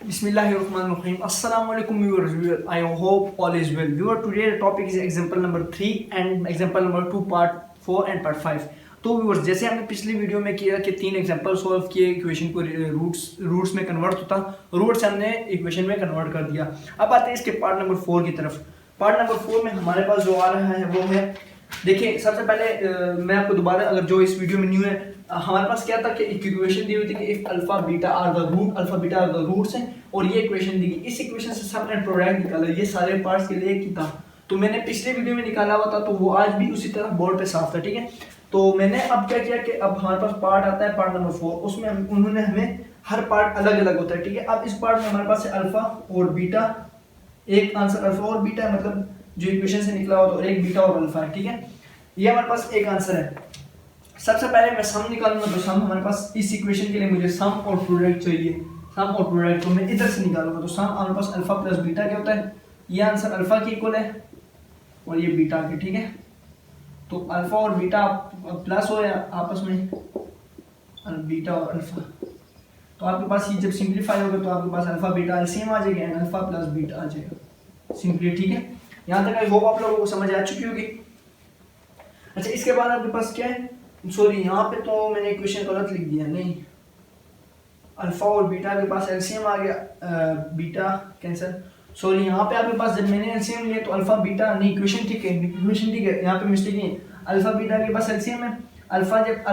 Bismillahirrahmanirrahim. Assalamu alaikum viewers. I hope all is well. Viewer, today the topic is example number 3 and example number 2 part 4 and part 5. तो viewers जैसे हमने पिछली video में किया कि 3 example solve किए, equation को रूट्स में कन्वर्ट होता, रूट से हमने इक्वेशन में कन्वर्ट कर दिया। अब आते हैं इसके पार्ट नंबर 4 की तरफ। पार्ट नंबर 4 में हमारे पास जो आ रहा है वो है, देखिए सबसे पहले मैं आपको दोबारा, अगर जो इस वीडियो में न्यू है, हमारे पास क्या था कि एक इक्वेशन दी हुई थी कि if alpha beta are the root, alpha beta are the roots हैं, और ये इक्वेशन दी गई। इस इक्वेशन से हमने प्रोडक्ट निकाला, ये सारे पार्ट्स के लिए की था, तो मैंने पिछले वीडियो में निकाला हुआ था, तो वो आज भी उसी तरह बोर्ड पे साफ था, ठीक है। तो मैंने अब क्या किया कि अब हमारे पास पार्ट आता है पार्ट नंबर 4, उसमें उन्होंने हमें हर पार्ट अलग अलग होता है, ठीक है। अब इस पार्ट में हमारे पास है अल्फा और बीटा, एक आंसर अल्फा और बीटा है, मतलब जो इक्वेशन से निकला हुआ, तो एक बीटा और अल्फा है, ठीक है। ये हमारे पास एक आंसर है। सबसे पहले मैं सम निकालूंगा, तो सम हमारे पास इस इक्वेशन के लिए मुझे सम और प्रोडक्ट चाहिए। सम और प्रोडक्ट को मैं इधर से निकालूंगा, तो सम हमारे पास अल्फा प्लस बीटा क्या होता है, ये आंसर अल्फा के इक्वल है और ये बीटा के, ठीक है। तो अल्फा और बीटा प्लस हो या आपस में, बीटा और अल्फा, तो आपके पास ये जब सिंप्लीफाई होगा तो आपके पास अल्फा बीटा एलसीएम आ जाएगा एंड अल्फा प्लस बीटा आ जाएगा सिंपली, ठीक है। यहाँ तक आई होप आप लोगों को समझ आ चुकी होगी। अच्छा, इसके बाद आपके पास क्या है, सॉरी यहाँ पे तो मैंने इक्वेशन गलत लिख दिया, नहीं, अल्फा और बीटा के पास एलसीएम आ गया, बीटा कैंसिल, सॉरी यहाँ पे आपके पास जब मैंने एलसीएम लिया तो अल्फा बीटा नहीं, इक्वेशन ठीक है, इक्वेशन ठीक है, यहाँ पे मिस्टेक नहीं है। अल्फा बीटा के पास एलसीएम है, अल्फा जब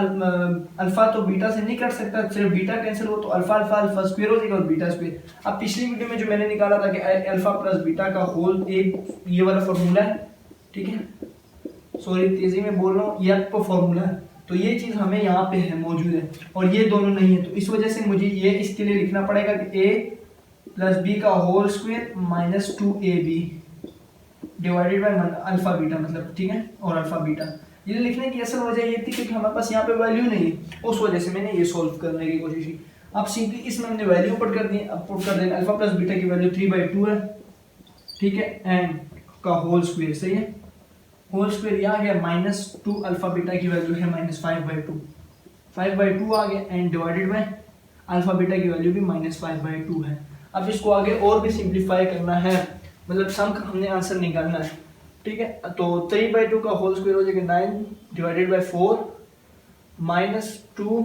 अल्फा तो बीटा से नहीं कर सकता, सिर्फ बीटा कैंसिल हो तो अल्फा अल्फा अल्फा स्क्वायर हो जाएगा और बीटा स्क्वायर। अब पिछली वीडियो में जो मैंने निकाला था कि अल्फा प्लस बीटा का होल, एक ये वाला फॉर्मूला है, ठीक है, सॉरी तेजी में बोल रहा हूँ, ये आपका फॉर्मूला है, तो ये चीज हमें यहाँ पे है, मौजूद है, और ये दोनों नहीं है, तो इस वजह से मुझे ये इसके लिए लिखना पड़ेगा कि a प्लस बी का whole square minus 2ab divided by alpha beta, मतलब ठीक है, और अल्फा बीटा। ये लिखने की असल वजह ये थी क्योंकि हमारे पास यहाँ पे वैल्यू नहीं है, उस वजह से मैंने ये सॉल्व करने की कोशिश की। अब सिंपली इसमें हमने वैल्यू पुट कर दी, अब पुट कर देंगे अल्फा प्लस बीटा की वैल्यू 3/2 है, ठीक है, एंड का होल स्क्वायर, सही है, होल स्क्वायर यहाँ आ गया -2, अल्फा बीटा की वैल्यू है -5/2, 5/2 आ गया and divided by alpha beta की वैल्यू भी -5/2 है। अब इसको आगे और भी सिंप्लीफाई करना है, मतलब सम का हमने आंसर निकालना है, ठीक है। तो 3/2 का होल स्क्वायर हो जाएगा 9 डिवाइडेड बाय 4 -2,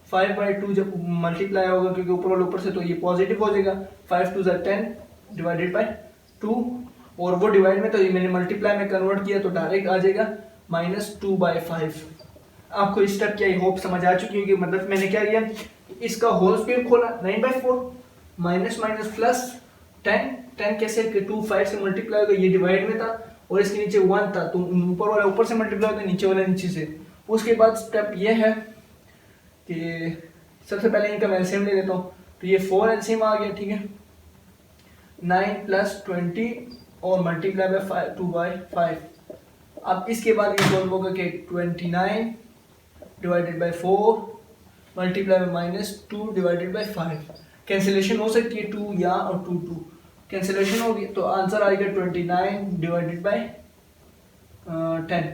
5/2 जब मल्टीप्लाई होगा क्योंकि ऊपर वाले ऊपर से, तो ये पॉजिटिव हो जाएगा, 5 2 10 डिवाइडेड बाय 2, और वो डिवाइड में तो ये मैंने मल्टीप्लाई में कन्वर्ट किया तो डायरेक्ट आ जाएगा -2/5। आपको इस स्टेप की आई होप समझ आ चुकी है कि मतलब मैंने क्या किया, इसका होल स्क्वायर खोला 9/4 माइनस माइनस प्लस 10 कैसे 2 5 से मल्टीप्लाई होगा, ये डिवाइड में था और इसके नीचे 1 था, तो ऊपर वाला ऊपर से मल्टीप्लाई होता है, नीचे वाला नीचे से। उसके बाद स्टेप ये है कि सबसे पहले इनका एलसीएम ले लेता हूँ, तो ये 4 एलसीएम आ गया, ठीक है, 9 + 20 और मल्टीप्लाई बाय 2/5। अब इसके बाद ये सॉल्व होगा कि 29 divided by 4 multiply by -2 divided by 5। Cancellation हो सकती है 2 या और 2 कैंसिलेशन होगी, तो आंसर आएगा 29 डिवाइडेड बाय 10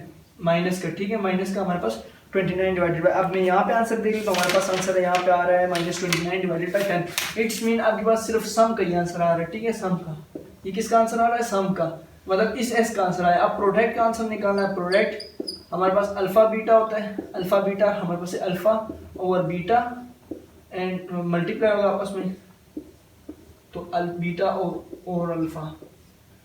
माइनस का, ठीक है, माइनस का हमारे पास 29 डिवाइडेड बाय, अब मैं यहाँ पे आंसर देगी तो हमारे पास आंसर है यहाँ पे आ रहा है -29 डिवाइडेड बाय 10। इट्स मीन आपके पास सिर्फ सम का ही आंसर आ रहा है, ठीक है, सम का, ये किसका आंसर आ रहा है, सम का, मतलब इस एस का आंसर आया। अब प्रोडक्ट का आंसर निकालना है, प्रोडक्ट हमारे पास अल्फा बीटा होता है, अल्फा बीटा हमारे पास अल्फा और बीटा एंड मल्टीप्लाई होगा आपस में, तो बीटा और अल्फा।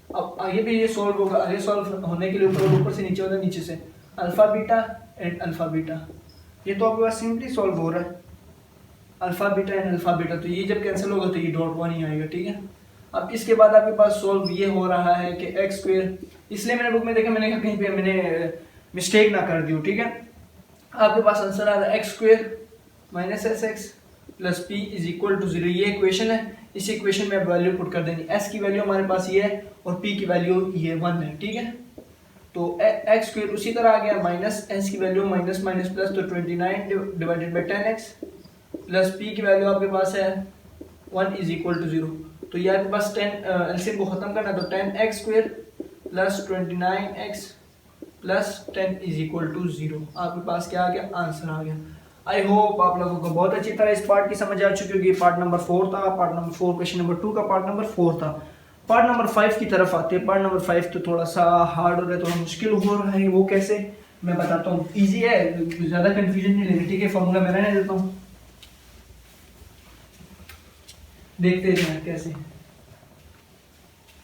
अब आगे भी ये सॉल्व होगा, आगे सॉल्व होने के लिए ऊपर से नीचे होता है, नीचे से alpha beta and alpha beta, ये तो आपके पास सिंपली सॉल्व हो रहा है, alpha beta and alpha beta, तो ये जब कैंसिल होगा तो ये .1 ही आएगा, ठीक है। अब इसके बाद आपके पास सॉल्व ये हो रहा है कि x स्क्वायर, इसलिए मैंने बुक में देखा, मैंने कहा कहीं पे मैंने मिस्टेक ना कर दी, ठीक है। आपके पास आंसर आ रहा है x square -sx plus p is equal to 0, ये इक्वेशन है, इस इक्वेशन में आप वैल्यू पुट कर देंगे, s की वैल्यू हमारे पास ये है और p की वैल्यू ये 1 है, ठीक है। तो x स्क्वायर उसी तरह आ गया, माइनस s की वैल्यू माइनस माइनस प्लस, तो 29 divided by 10x plus p की वैल्यू आपके पास है 1 इज इक्वल टू 0, तो ये आपके पास 10 एलसीएम को खत्म करना, तो 10x square plus 29x plus 10 is equal to 0, आपके पास क्या आ गया, आंसर आ गया। आई होप आप लोगों को बहुत अच्छी तरह इस पार्ट की समझ आ चुकी होगी। पार्ट नंबर 4 था, पार्ट नंबर 4 क्वेश्चन नंबर 2 का पार्ट नंबर 4 था। पार्ट नंबर 5 की तरफ आते हैं। पार्ट नंबर 5 तो थोड़ा सा हार्ड हो रहा है, थोड़ा मुश्किल हो रहा है। वो कैसे मैं बताता हूँ, ईजी है, ज़्यादा कन्फ्यूजन नहीं लेनी, ठीक है। फॉर्मूला मैं रहने देता हूँ, देखते हैं कैसे।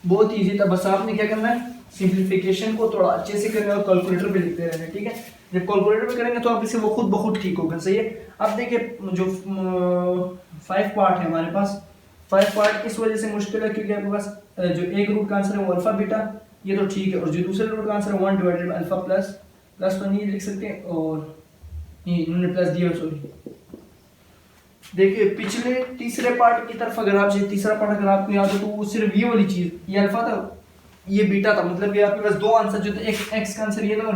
बहुत ईजी था, बस आपने क्या करना है, सिंप्लीफिकेशन को थोड़ा अच्छे से करना है और कैलकुलेटर पे लिखते रहना है, ठीक है। जब कैलकुलेटर पे करेंगे तो आप इसे वो खुद ब खुद ठीक होगा, सही है। अब देखिए जो 5 पार्ट है हमारे पास, 5 पार्ट इस वजह से मुश्किल है क्योंकि आपके पास जो एक रूट का आंसर है वो अल्फा बीटा, ये तो ठीक है। और जो दूसरे रूट का आंसर है 1 divided by alpha plus, plus तो नहीं लिख सकते और ये इन्होंने प्लस दिया, सॉरी। देखिए पिछले तीसरे पार्ट की तरफ अगर आप तीसरा पार्ट अगर आपको याद हो तो वो सिर्फ ये वाली चीज, ये अल्फा था, ये बीटा था, मतलब कि आपके पास दो आंसर जो थे, एक एक्स का आंसर ये था और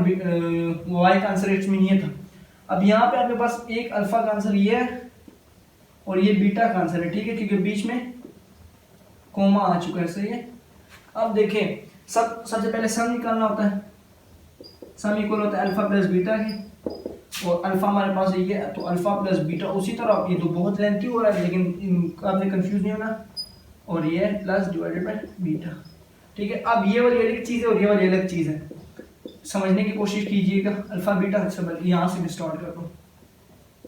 वाई का आंसर एक्स में ये था। अब यहाँ पे आपके पास एक अल्फा का आंसर ये है और ये बीटा का आंसर है, ठीक है, क्योंकि बीच में कोमा आ चुका है, सही है। अब देखें, सबसे पहले सम निकालना होता है। सम इक्वल होता है अल्फा प्लस बीटा के, और अल्फा हमारे पास ये है तो अल्फा प्लस बीटा। उसी तरह ये तो बहुत लेंथी हो रहा है लेकिन आपने कंफ्यूज नहीं होना, और ये प्लस डिवाइडेड बाय बीटा, ठीक है। अब ये वाली अलग चीज़ है और ये वाली अलग चीज़ है, समझने की कोशिश कीजिएगा। अल्फा बीटा सब यहाँ से भी स्टार्ट कर दो,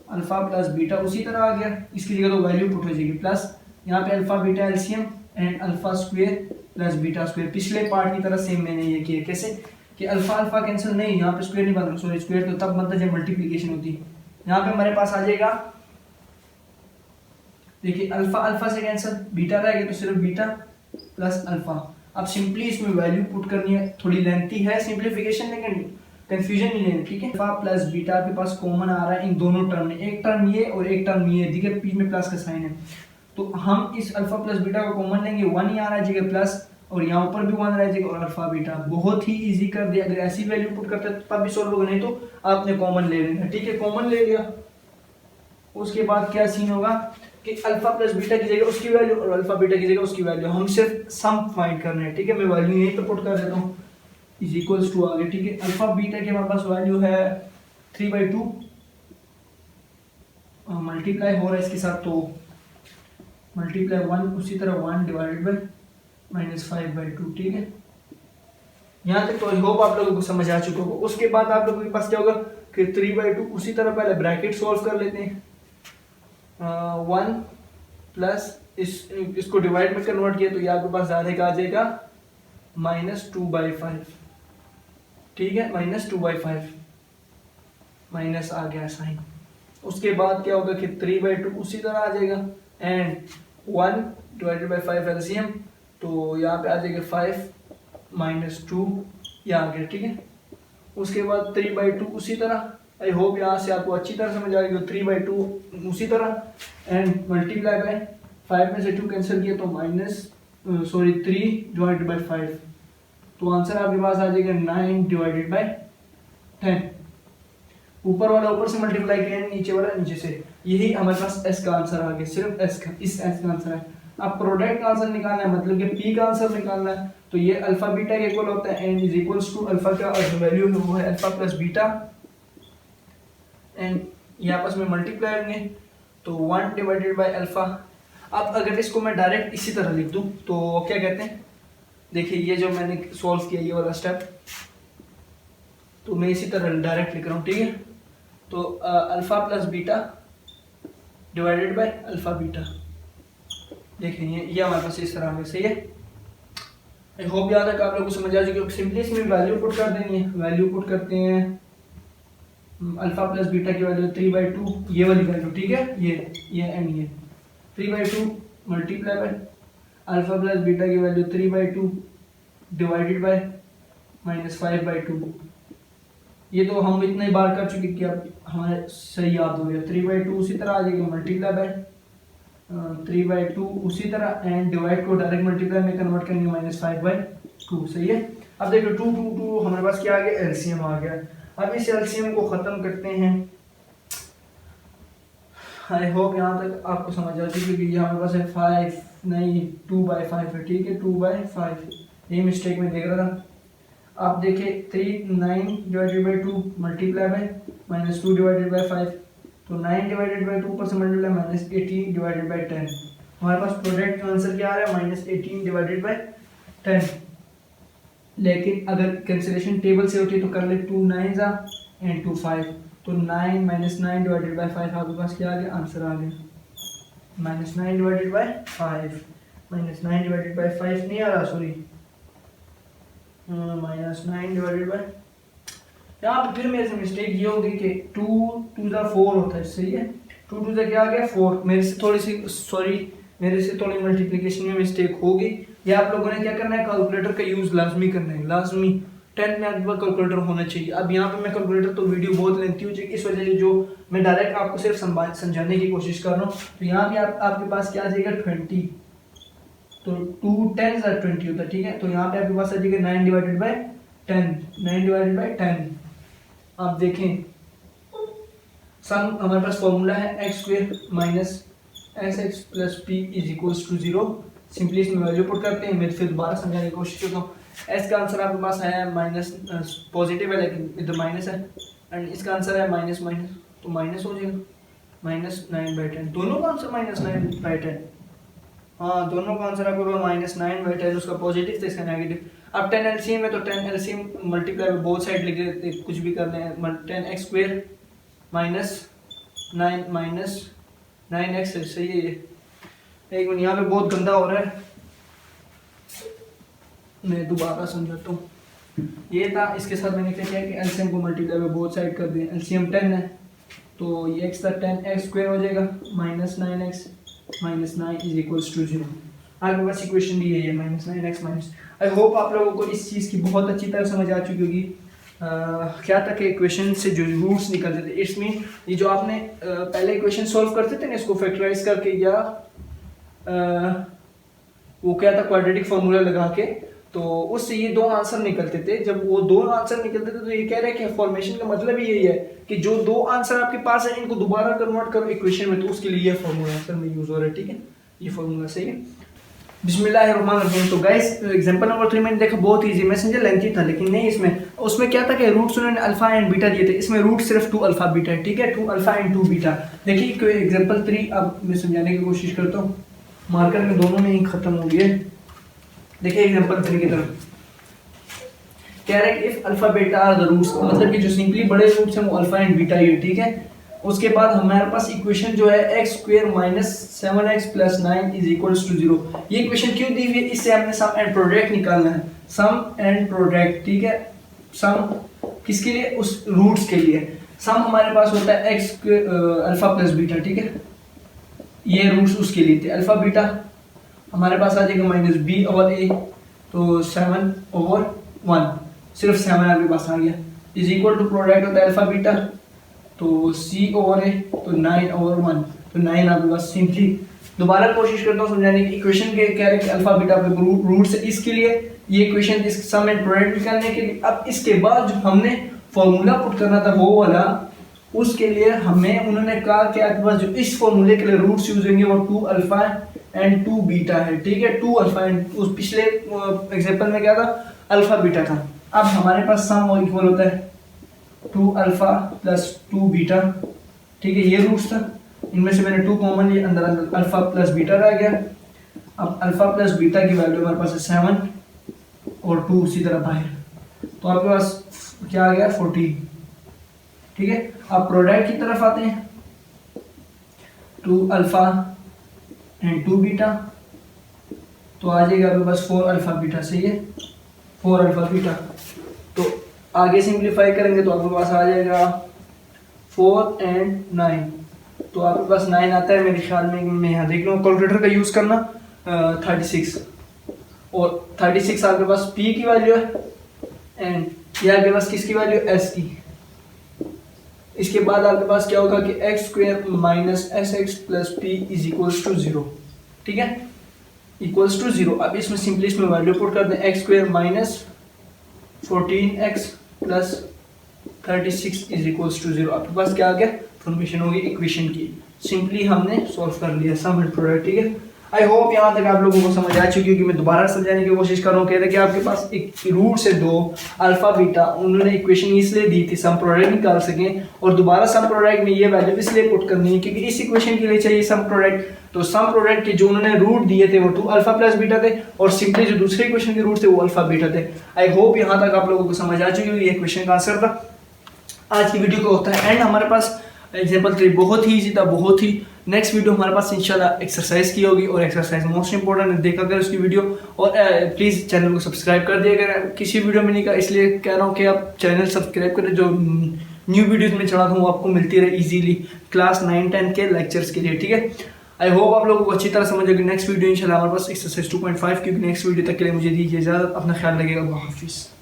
अल्फा प्लस बीटा उसी तरह आ गया, इसकी जगह तो वैल्यू पुट हो जाएगी प्लस, यहाँ पे alpha beta LCM and alpha square plus beta square. पिछले पार्ट की तरह सेम मैंने ये किया, कैसे कि अल्फा अल्फा कैंसिल नहीं, यहाँ पे स्क्वायर नहीं बनता, सॉरी स्क्वायर तो तब बनता है जब मल्टीप्लिकेशन होती है। यहाँ पे हमारे पास आ जाएगा, देखिए अल्फा अल्फा से कैंसिल, बीटा रहेगा तो सिर्फ बीटा प्लस अल्फा। अब सिंपली इसमें वैल्यू पुट करनी है, थोड़ी लेंथी है सिंप्लीफिकेशन लेकिन कंफ्यूजन नहीं लेना, ठीक है। अल्फा प्लस बीटा आपके पास कॉमन आ रहा है इन दोनों टर्म में, एक टर्म ये और एक टर्म ये, देखिए बीच में प्लस का साइन है, तो हम इस अल्फा प्लस बीटा को कॉमन लेंगे, 1 ही आ रहा है जगह प्लस, और यहाँ ऊपर भी 1 रह जाएगा और अल्फा बीटा। बहुत ही इजी कर दिया, अगर ऐसी वैल्यू पुट करते तब भी सॉल्व होगा, नहीं तो आपने कॉमन ले लेना, ठीक है। कॉमन ले लिया, उसके बाद क्या सीन होगा कि अल्फा प्लस बीटा की जगह उसकी वैल्यू और अल्फा बीटा की जगह उसकी वैल्यू, हम सिर्फ सम फाइंड करना है, ठीक है। मैं वैल्यू यहीं पे पुट कर देता हूँ, इज इक्वल्स टू आ गया, ठीक है। अल्फा बीटा की हमारे पास वैल्यू है 3/2, मल्टीप्लाई हो रहा है इसके साथ तो मल्टीप्लाई 1, उसी तरह 1 डिवाइडेड बाई -5/2, ठीक है। यहाँ तक तो आई होप आप लोगों को समझ आ चुका होगा। उसके बाद आप लोगों के पास क्या होगा कि 3/2 उसी तरह पहले ब्रैकेट सॉल्व कर लेते हैं, 1 प्लस इसको डिवाइड में कन्वर्ट किया तो ये आपके पास जाने का आ जाएगा -2/5, ठीक है, -2/5 माइनस आ गया साइन। उसके बाद क्या होगा कि 3/2 उसी तरह आ जाएगा एंड 1 डिवाइडेड बाई 5 एलसीएम, तो यहाँ पे आ जाएगा 5 -2, ये आ गया, ठीक है। उसके बाद 3/2 उसी तरह, आई होप यहाँ से आपको अच्छी तरह समझ आ गई, 3/2 उसी तरह एंड मल्टीप्लाई बाय 5 में से 2 कैंसिल किया तो 3 डिवाइडेड बाई 5, तो आंसर आपके पास आ जाएगा 9 डिवाइडेड बाई 10। ऊपर वाला ऊपर से मल्टीप्लाई किया, नीचे वाला नीचे से, यही हमारे पास एस का आंसर आ गया, सिर्फ एस का, इस एस का आंसर है। अब प्रोडक्ट का आंसर निकालना है, मतलब कि पी का आंसर निकालना है, तो ये अल्फा बीटा के इक्वल होता है and is equals to alpha का वैल्यू है वो है अल्फा प्लस बीटा एंड ये आपस में मल्टीप्लाई होंगे तो 1 डिवाइडेड बाय अल्फा। अब अगर इसको मैं डायरेक्ट इसी तरह लिख दूं तो क्या कहते हैं, देखिए ये जो मैंने सॉल्व किया ये वाला स्टेप, तो मैं इसी तरह डायरेक्ट लिख रहा हूँ, ठीक है। तो alpha plus beta divided by alpha beta, देखिए ये हमारे पास इस तरह में, सही है। आई होप याद है कि आप लोगों को समझ आ चुकी। सिंपली इसमें वैल्यू पुट कर देनी है, वैल्यू पुट करते हैं, अल्फा प्लस बीटा की वैल्यू 3/2, ये वाली वैल्यू, ठीक है, ये एंड ये 3/2 multiply by alpha plus beta की वैल्यू 3/2 डिवाइडेड बाय -5/2। ये तो हम इतने बार कर चुके कि अब हमारे सही याद हो गया। 3/2 उसी तरह आ जाएगा मल्टीप्लाई बाय 3/2 उसी तरह एंड डिवाइड को डायरेक्ट मल्टीप्लाई में कन्वर्ट करनी है -5/2, सही है। अब देखो 2 2 2 हमारे पास क्या आ गया, एलसीएम आ गया। अब इस एलसीएम को खत्म करते हैं। आई होप यहाँ तक आपको समझ आ चुकी कि ये हमारे पास है 5 नहीं 2/5 है, ठीक है, 2/5, ये मिस्टेक में देख रहा था। आप देखिए 9 divided by 2 multiply by -2 divided by 5, तो 9 डिवाइडेड बाई 2 से मल्टीप्लाई माइनस 18 डिवाइडेड बाई 10। हमारे पास प्रोडक्ट का आंसर क्या आ रहा है माइनस 18 डिवाइडेड बाई 10। लेकिन अगर कैंसिलेशन टेबल से होती है तो कर ले 2 9 एंड 2 5, तो 9 माइनस 9 डिवाइडेड बाई 5 आपके पास क्या आ गया, आंसर आ गया minus 9 divided by 5। Minus 9 divided by 5 नहीं आ रहा, सॉरी, माइनस 9 डिवाइडेड बाई, यहाँ पे फिर मेरे से मिस्टेक ये होगी कि 2 2 ज़ा 4 होता है, सही है, 2 2 ज़ा क्या आ गया 4, मेरे से थोड़ी सी सॉरी मेरे से थोड़ी मल्टीप्लिकेशन में मिस्टेक होगी। या आप लोगों ने क्या करना है, कैलकुलेटर का यूज़ लाजमी करना है, लाजमी 10 में आपके पास कैलकुलेटर होना चाहिए। अब यहाँ पे मैं कैलकुलेटर तो वीडियो बहुत लेंथी हो जाएगी, इस वजह से जो मैं डायरेक्ट आपको सिर्फ समझाने की कोशिश कर रहा हूँ। तो यहाँ पे आपके पास क्या आ जाएगा 20, तो 2 10 20 होता है, ठीक है। तो यहाँ पे आपके पास आ जाएगा 9 डिवाइडेड बाई 10, 9 डिवाइडेड बाई 10। आप देखें सम हमारे पास फॉर्मूला है x square minus s x plus p is equals to 0। Simply इसमें वैल्यू पुट करते हैं, मैं फिर दोबारा समझाने की कोशिश करता हूँ। एस का आंसर आपके पास है माइनस, पॉजिटिव है लेकिन इधर माइनस है, एंड इसका आंसर है माइनस माइनस, तो माइनस हो जाएगा माइनस 9 बाई 10। दोनों का आंसर माइनस 9 बाई 10, हाँ दोनों का आंसर आपके पास माइनस 9 बाई 10, उसका पॉजिटिव था इसका नेगेटिव। अब 10 एलसीएम है तो 10 एलसीएम मल्टीप्लाई बोथ साइड लिख देते, कुछ भी करना है, 10 एक्स स्क्वायर माइनस 9 एक्स, सही है ये। एक मिनट यहाँ पे बहुत गंदा हो रहा है, मैं दोबारा समझाता हूँ। ये था, इसके साथ मैंने क्या किया कि एलसीएम को मल्टीप्लाई बाय बोथ साइड कर दिया। एलसीएम 10 है तो ये एक्स था 10 एक्स स्क्वायर हो जाएगा minus 9 x minus 9 is equals to 0। आपके पास इक्वेशन दी है minus 9 x minus. I hope आप लोगों को इस चीज़ की बहुत अच्छी तरह समझ आ चुकी होगी। क्या था कि इक्वेशन से जो रूट्स निकलते थे, इट्स मीन ये जो आपने पहले इक्वेशन सॉल्व करते थे ना इसको फैक्टराइज करके, या वो क्या था क्वाड्रेटिक फार्मूला लगा के, तो उससे ये दो आंसर निकलते थे। जब वो दो आंसर निकलते थे तो ये कह रहे हैं कि फॉर्मेशन का मतलब ही यही है कि जो दो आंसर आपके पास है इनको दोबारा कन्वर्ट करो इक्वेशन में, तो उसके लिए ये फार्मूला आंसर में यूज हो रहा है, ठीक है, ये फार्मूला सही है। बिस्मिल्लाहिर्रहमानिर्रहीम। तो गाइस एग्जांपल नंबर 3 मैंने देखा बहुत इजी, मैं समझा लेंथी था, लेकिन नहीं, इसमें उसमें क्या था कि रूट्स उन्होंने अल्फा एंड बीटा दिए थे, इसमें रूट सिर्फ 2 अल्फा बीटा है, ठीक है, 2 अल्फा एंड 2 बीटा। देखिए एग्जांपल 3 अब मैं समझाने की कोशिश करता हूँ, मार्कर में दोनों में ही खत्म हो गया। देखिए एग्जांपल 3 की तरफ कह रहे हैं if alpha beta are the roots, मतलब कि जो सिंपली बड़े रूट्स हैं वो अल्फा एंड बीटा ही है, ठीक है। उसके बाद हमारे पास इक्वेशन जो है x square minus 7x plus 9 is equals to 0। ये इक्वेशन क्यों दी हुई है, इससे हमने सम एंड प्रोडक्ट निकालना है, सम एंड प्रोडक्ट, ठीक है। सम किसके लिए, उस रूट्स के लिए। सम हमारे पास होता है एक्स अल्फा प्लस बीटा, ठीक है, ये रूट्स उसके लिए थे। अल्फा बीटा हमारे पास आ जाएगा माइनस बी ओवर ए, तो 7 ओवर 1, सिर्फ 7 आपके पास आ गया, इज इक्वल टू प्रोडक्ट होता है अल्फा बीटा, तो सी ओवर ए, तो 9 ओवर 1, तो 9 आपके पास। सिंपली दोबारा कोशिश करता हूँ समझाने की। इक्वेशन के कह रहे हैं कि अल्फा बीटा पे रूट से इसके लिए ये इक्वेशन इस सम एंड प्रोडक्ट निकालने के लिए। अब इसके बाद जो हमने फॉर्मूला पुट करना था वो वाला, उसके लिए हमें उन्होंने कहा कि आपके पास जो इस फॉर्मूले के लिए रूट्स यूज होंगे वो 2 अल्फा एंड 2 बीटा है, ठीक है, 2 अल्फा एंड उस पिछले एग्जांपल में क्या था अल्फा बीटा था। अब हमारे पास सम और इक्वल होता है 2 अल्फा प्लस 2 बीटा, ठीक है, ये रूट्स था, इनमें से मैंने 2 कॉमन लिए, अंदर अंदर अल्फा प्लस बीटा रह गया। अब अल्फा प्लस बीटा की वैल्यू हमारे पास है 7 और 2 उसी तरह बाहर, तो आपके पास क्या आ गया 14, ठीक है। अब प्रोडक्ट की तरफ आते हैं, 2 अल्फा एंड 2 बीटा, तो आ जाएगा आपके पास 4 अल्फा बीटा, सही है, 4 अल्फा बीटा। तो आगे सिंप्लीफाई करेंगे तो आपके पास आ जाएगा 4 एंड 9, तो आपके पास 9 आता है मेरे ख्याल में, मैं यहाँ देख लूँ कैलकुलेटर का यूज़ करना, 36, और 36 आपके पास p की वैल्यू है एंड ये आपके पास किसकी वैल्यू s की। इसके बाद आपके पास क्या होगा कि x square minus s x plus p is equals to 0, ठीक है, इक्वल्स टू 0। अब इसमें सिंपली इसमें वैल्यू पुट कर दें, x square minus 14x plus 36 is equals to 0। आपके पास क्या आ गया, फॉर्मेशन होगी इक्वेशन की, सिंपली हमने सॉल्व कर लिया सम एंड प्रोडक्ट, ठीक है। आई होप यहाँ तक आप लोगों को समझ आ चुकी होगी। मैं दोबारा समझाने की कोशिश कर रहा हूँ। कह रहे कि आपके पास एक रूट से 2 अल्फा बीटा उन्होंने इक्वेशन इसलिए दी थी सम प्रोडक्ट निकाल सकें, और दोबारा सम प्रोडक्ट में ये वैल्यू इसलिए पुट करनी है क्योंकि इस इक्वेशन के लिए चाहिए सम प्रोडक्ट। तो सम प्रोडक्ट के जो उन्होंने रूट दिए थे वो 2 अल्फा प्लस बीटा थे, और सिंपली जो दूसरे इक्वेशन के रूट थे वो अल्फा बीटा थे। आई होप यहाँ तक आप लोगों को समझ आ चुकी होगी। ये क्वेश्चन का आंसर था। आज की वीडियो को होता है एंड। हमारे पास एग्जाम्पल 3 बहुत ही ईजी था, बहुत ही। नेक्स्ट वीडियो हमारे पास इंशाल्लाह एक्सरसाइज की होगी, और एक्सरसाइज मोस्ट इंपॉर्टेंट है, देखा करें उसकी वीडियो। और प्लीज़ चैनल को सब्सक्राइब कर दिया करें। किसी वीडियो में नहीं कहा, इसलिए कह रहा हूँ कि आप चैनल सब्सक्राइब करें, जो न्यू वीडियोस में चढ़ा दूँ आपको मिलती रहे इजीली क्लास 9-10 के लेक्चर्स के लिए, ठीक है। आई होप आप लोगों को अच्छी तरह समझ आएगी। नेक्स्ट वीडियो इंशाल्लाह हमारे पास एक्सरसाइज 2.5 की नेक्स्ट वीडियो तक के लिए मुझे दीजिए इजाज़त। अपना ख्याल रखिएगा। अल्लाह हाफिज़।